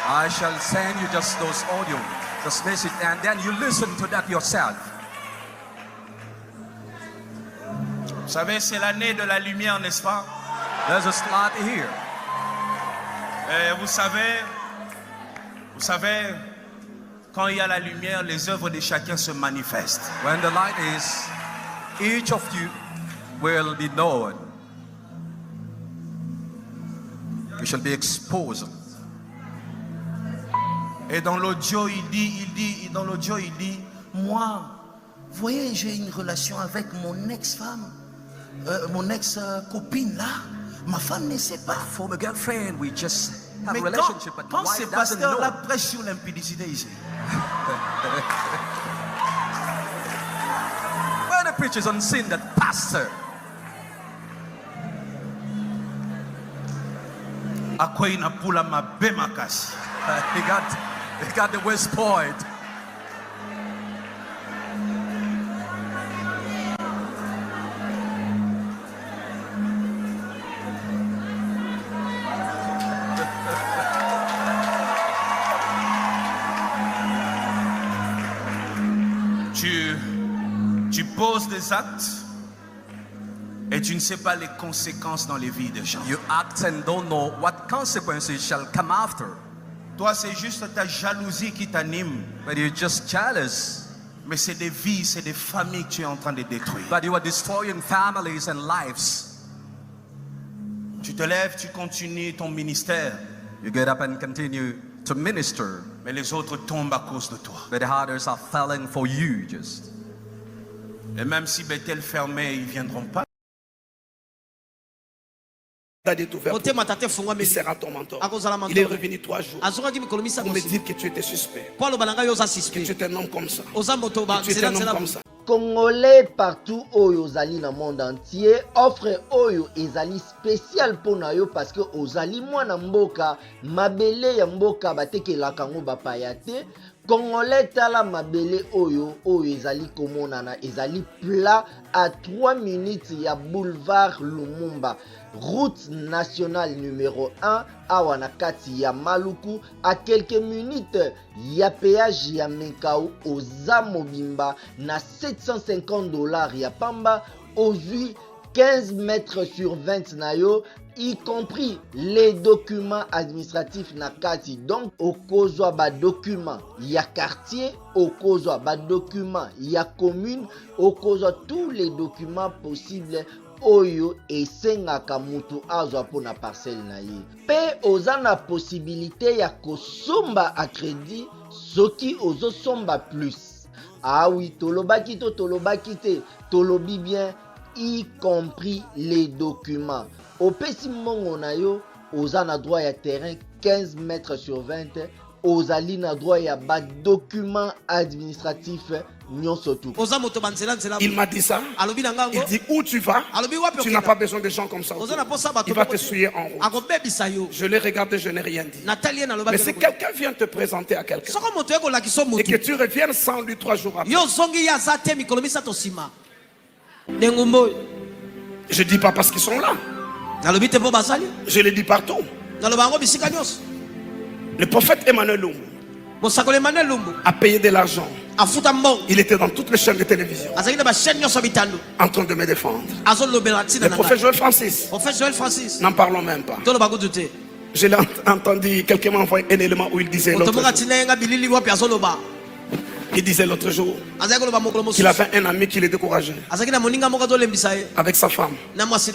I shall send you just those audio, this message, and then you listen to that yourself. Vous savez, c'est l'année de la lumière, n'est-ce pas? There's a slot here. Et vous savez, quand il y a la lumière, les œuvres de chacun se manifestent. When the light is, each of you will be known. You shall be exposed. Et dans l'audio, il dit, moi, vous voyez, j'ai une relation avec mon ex-femme, mon ex-copine là. Ma femme ne sait pas. For my girlfriend, we just have Mais a relationship, but quand wife ces doesn't know. pasteurs-là prêchent sur l'impudicité ici. When the preachers on sin, that pastor. Akoina pula mabe makasi. He got the West Point. Tu poses des actes et tu ne sais pas les conséquences dans les vies des gens. You act and don't know what consequences shall come after. Toi, c'est juste ta jalousie qui t'anime. But you're just jealous. Mais c'est des vies, c'est des familles que tu es en train de détruire. But you are destroying families and lives. Tu te lèves, tu continues ton ministère. You get up and continue to minister. Mais les autres tombent à cause de toi. But the others are falling for you just. Et même si Bethel fermait, ils ne viendront pas. Il sera ton mentor. Il est revenu 3 jours pour me dire que tu étais suspect. Que tu étais un homme comme ça. Que tu étais un homme comme ça. Congolais partout oyo ozali na monde entier offre oyo ezali spécial pona yo parce que ozali mwana mboka mabele ya mboka batekelaka ngo bapaya te. Congolais tala mabele oyo ezali komonana ezali plat à 3 minutes ya boulevard Lumumba, route nationale numéro 1 awa na kati ya Maluku, à quelques minutes ya péage ya Menkau oza mobimba na $750 ya pamba ozui 15 mètres sur 20 na yo, y compris les documents administratifs na kati. Donc okozwa ba document ya quartier, okozwa ba document ya commune, okozwa tous les documents possibles oyo esengaka mutu azwa pona parcelle na ye. Pe oza na possibilité ya kosomba a crédit soki ozo somba plus. Ah oui, tolobaki to tolobaki te, tolobi bien, y compris les documents. Opesi mongo na yo, oza na droit ya terrain 15 mètres sur 20 ozali na droit ya ba document administratif nyonso tout. Il m'a dit ça. Il dit où tu vas, tu n'as pas besoin de gens comme ça. Il va te souiller en route. Je l'ai regardé, je n'ai rien dit. Mais si quelqu'un vient te présenter à quelqu'un et que tu reviennes sans lui 3 jours après, je dis pas parce qu'ils sont là. Je le dis partout. Le prophète Emmanuel Lumbu a payé de l'argent. Il était dans toutes les chaînes de télévision en train de me défendre. Le prophète Joël Francis, n'en parlons même pas. Je l'ai entendu, quelqu'un m'a envoyé un élément où il disait l'autre jour. Il disait l'autre jour qu'il avait un ami qui le décourageait avec sa femme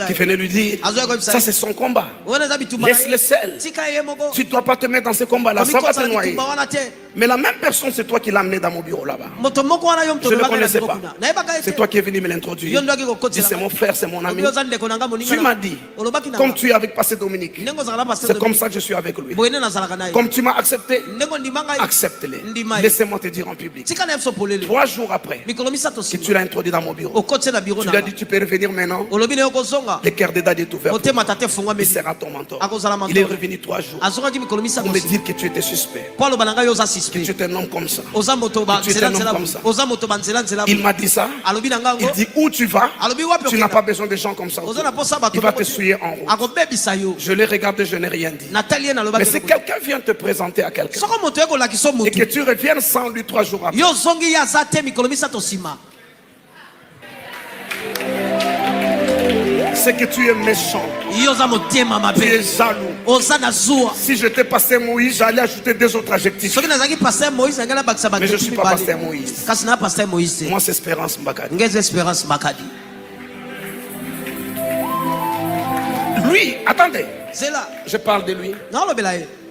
qui venait lui dire ça c'est son combat, laisse-le seul, tu ne dois pas te mettre dans ce combat là, ça va te noyer. Mais la même personne, c'est toi qui l'as amené dans mon bureau là-bas. Je ne le connaissais pas. C'est toi qui es venu me l'introduire. Dis c'est mon frère, c'est mon ami. Tu m'as dit, comme tu es avec Pasteur Dominique, c'est comme ça que je suis avec lui. Comme tu m'as accepté, accepte-le. Laissez-moi te dire en public. 3 jours après que tu l'as introduit dans mon bureau, tu lui as dit tu peux revenir maintenant. Le cœur de Dadi est ouvert. Il sera ton mentor. Il est revenu 3 jours pour me dire que tu étais suspect, que tu étais un homme comme ça, que tu étais un homme comme ça. Il m'a dit ça. Il dit où tu vas, tu n'as pas besoin de gens comme ça. Il va te souiller en route. Je l'ai regardé, je n'ai rien dit. Mais si quelqu'un vient te présenter à quelqu'un et que tu reviennes sans lui 3 jours après, c'est que tu es méchant, tu es jaloux. Si je t'ai passé Moïse, j'allais ajouter 2 autres adjectifs. Mais je ne suis pas pasteur Moïse. Moi c'est Espérance Mbakadi. Lui, attendez, je parle de lui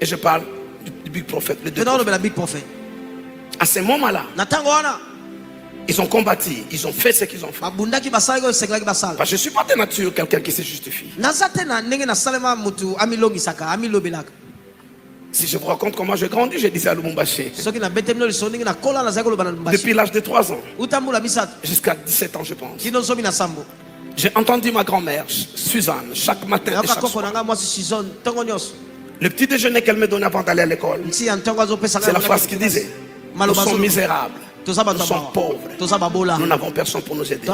et je parle du big prophète. À ce moment-là, ils ont combattu, ils ont fait ce qu'ils ont fait. Parce que je ne suis pas de nature quelqu'un qui se justifie. Si je vous raconte comment j'ai grandi, je disais à Lubumbashi. Depuis l'âge de 3 ans, jusqu'à 17 ans je pense, j'ai entendu ma grand-mère, Suzanne, chaque matin et chaque soir. Le petit déjeuner qu'elle me donnait avant d'aller à l'école, c'est la phrase qui disait: nous sommes misérables, nous sommes pauvres, nous n'avons personne pour nous aider.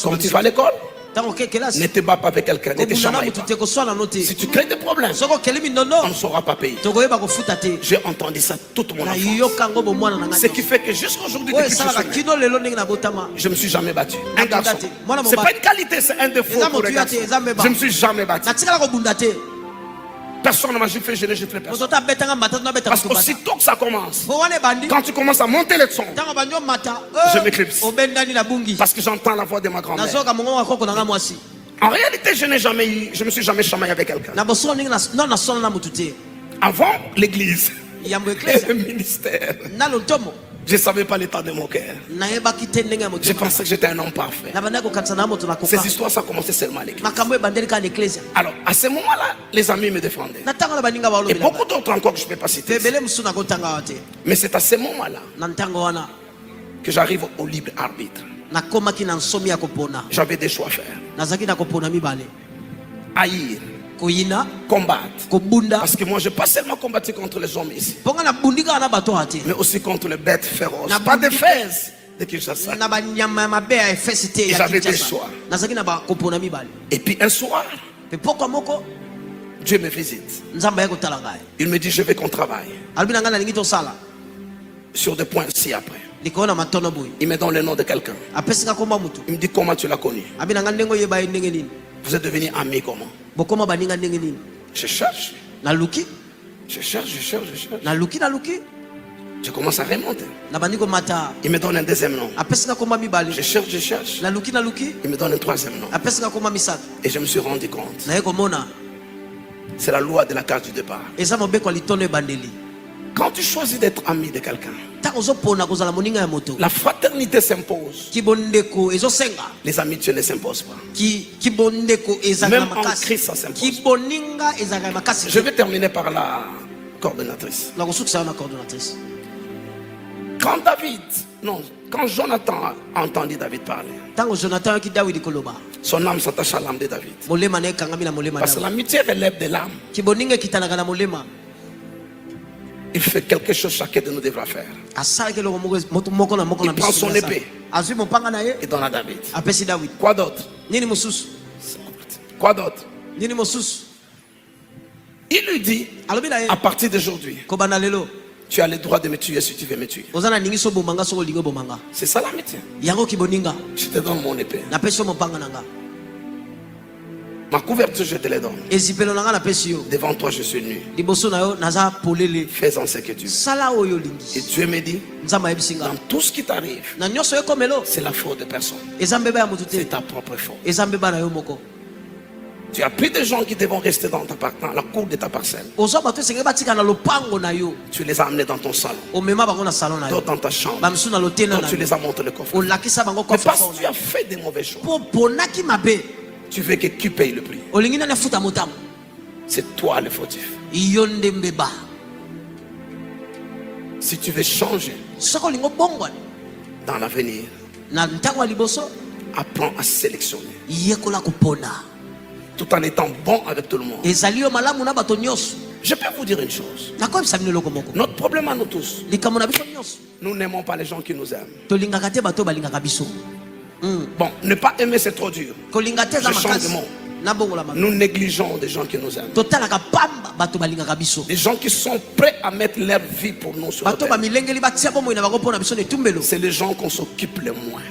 Comme tu vas à l'école, ne te bats pas avec quelqu'un, ne te chamaille pas. Si tu crées des problèmes, on ne saura pas payer. J'ai entendu ça toute mon enfance. Ce qui fait que jusqu'aujourd'hui, je ne me suis jamais battu. Un garçon, ce n'est pas une qualité, c'est un défaut pour les garçons. Je ne me suis jamais battu. Personne ne m'a giflé, je n'ai giflé personne. Parce qu'aussitôt que ça commence, quand tu commences à monter les sons, je m'éclipse. Parce que j'entends la voix de ma grand-mère. En réalité, je ne me suis jamais chamaillé avec quelqu'un. Avant l'église et le ministère, je ne savais pas l'état de mon cœur. Je pensais que j'étais un homme parfait. Ces histoires, ça a commencé seulement à l'église. Alors, à ce moment-là, les amis me défendaient. Et beaucoup d'autres encore que je ne peux pas citer. Mais c'est à ce moment-là que j'arrive au libre arbitre. J'avais des choix à faire. Haïr, combattre. Parce que moi je n'ai pas seulement combattu contre les hommes ici, mais aussi contre les bêtes féroces. Pas de fesses de Kinshasa. Et j'avais des choix. Et puis un soir, Dieu me visite. Il me dit je veux qu'on travaille sur des points ci après. Il me donne le nom de quelqu'un. Il me dit comment tu l'as connu. Vous êtes devenus amis comment? Je cherche. Je cherche. Je commence à remonter. Il me donne un deuxième nom. Je cherche. Il me donne un troisième nom. Et je me suis rendu compte. C'est la loi de la case du départ. Quand tu choisis d'être ami de quelqu'un, La fraternité s'impose. Les amitiés ne s'imposent pas. Même en Christ, ça s'impose. Je vais terminer par la coordonnatrice. Quand Jonathan a entendu David parler, son âme s'attache à l'âme de David. Parce que l'amitié relève de l'âme. Il fait quelque chose, chacun de nous devra faire. Il prend son épée et donne à David. Quoi d'autre? Quoi d'autre? Il lui dit, à partir d'aujourd'hui, tu as le droit de me tuer si tu veux me tuer. C'est ça l'amitié. Je te donne mon épée. Ma couverture, je te la donne. Devant toi, je suis nu. Fais-en ce que tu veux. Et Dieu me dit, dans tout ce qui t'arrive, c'est la faute de personne. C'est ta propre faute. Tu as pris des gens qui devront rester dans la cour de ta parcelle. Tu les as amenés dans ton salon. D'autres dans ta chambre. D'autres tu les as montré le coffre. Mais parce que tu as fait des mauvaises choses, tu veux que qui paye le prix? C'est toi le fautif. Si tu veux changer dans l'avenir, apprends à sélectionner tout en étant bon avec tout le monde. Je peux vous dire une chose. Notre problème à nous tous, nous n'aimons pas les gens qui nous aiment. Bon, ne pas aimer c'est trop dur. Je change de mot. Nous négligeons des gens qui nous aiment. Des gens qui sont prêts à mettre leur vie pour nous sur la terre. C'est les gens qu'on s'occupe le moins.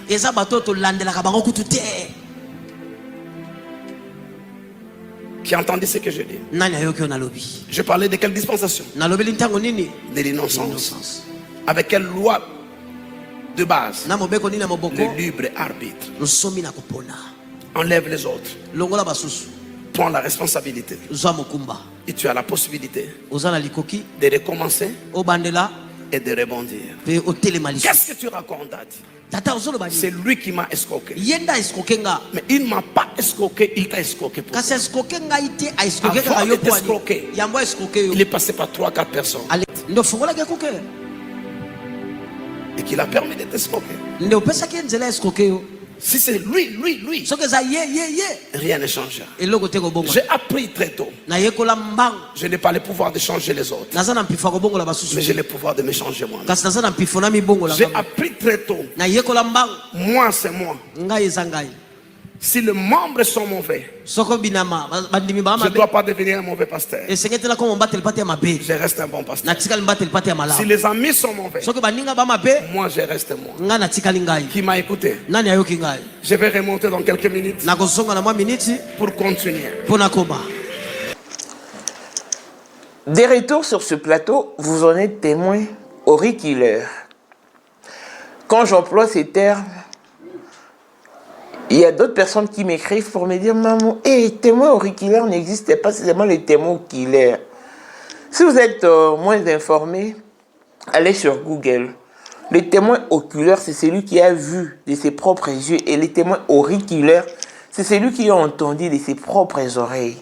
Qui a entendu ce que je dis? Je parlais de quelle dispensation? De l'innocence. Avec quelle loi de base? Le libre arbitre. Enlève les autres. Prends la responsabilité. Et tu as la possibilité de recommencer et de rebondir. Qu'est-ce que tu racontes, Daddy? C'est lui qui m'a escroqué. Mais il ne m'a pas escroqué, il t'a escroqué. Avant de t'escroquer, il est passé par 3-4 personnes. Et qu'il a permis de t'escroquer. Si c'est lui, rien ne changera. J'ai appris très tôt. Je n'ai pas le pouvoir de changer les autres, mais j'ai le pouvoir de me changer moi. J'ai appris très tôt. Moi, c'est moi. Si les membres sont mauvais, je ne dois pas devenir un mauvais pasteur. Je reste un bon pasteur. Si les amis sont mauvais, moi je reste moi. Qui m'a écouté? Je vais remonter dans quelques minutes pour continuer. Des retours sur ce plateau, vous en êtes témoin auriculaire. Quand j'emploie ces termes, il y a d'autres personnes qui m'écrivent pour me dire: maman, témoin auriculaire n'existait pas, c'est seulement les témoins oculaires. Si vous êtes moins informé, allez sur Google. Le témoin oculaire, c'est celui qui a vu de ses propres yeux, et les témoins auriculaires, c'est celui qui a entendu de ses propres oreilles.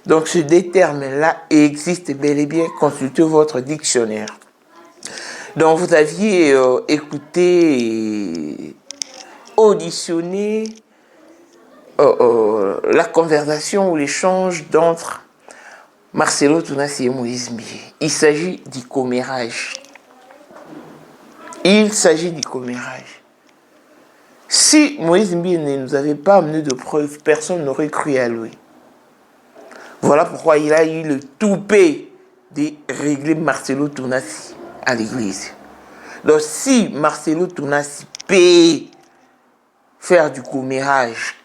Donc ces deux termes-là existent bel et bien. Consultez votre dictionnaire. Donc vous aviez écouté, auditionné la conversation ou l'échange d'entre Marcelo Tounassi et Moïse Mbié. Il s'agit du commérage. Il s'agit du commérage. Si Moïse Mbié ne nous avait pas amené de preuves, personne n'aurait cru à lui. Voilà pourquoi il a eu le toupet de régler Marcelo Tounassi à l'église. Donc si Marcelo Tounassi peut faire du commérage,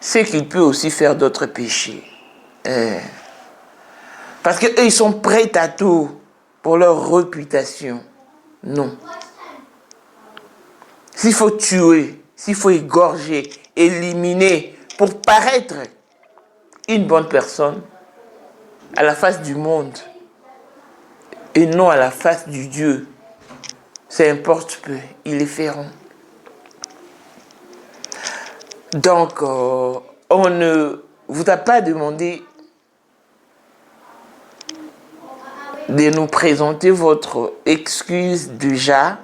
c'est qu'il peut aussi faire d'autres péchés. Parce qu'eux, ils sont prêts à tout pour leur réputation. Non. S'il faut tuer, s'il faut égorger, éliminer, pour paraître une bonne personne à la face du monde et non à la face du Dieu Ça importe peu, ils les feront. Donc, on ne vous a pas demandé de nous présenter votre excuse déjà,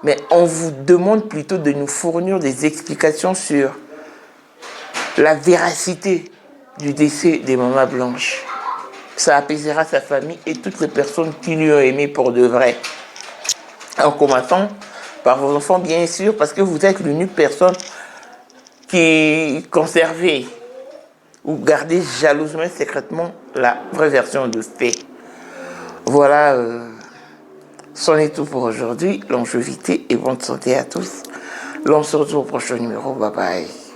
mais on vous demande plutôt de nous fournir des explications sur la véracité du décès de Maman Blanche. Ça apaisera sa famille et toutes les personnes qui lui ont aimé pour de vrai. En commençant par vos enfants, bien sûr, parce que vous êtes l'unique personne qui conservait ou gardait jalousement, secrètement la vraie version de fait. Voilà, c'en est tout pour aujourd'hui. Longévité et bonne santé à tous. L'on se retrouve au prochain numéro. Bye bye.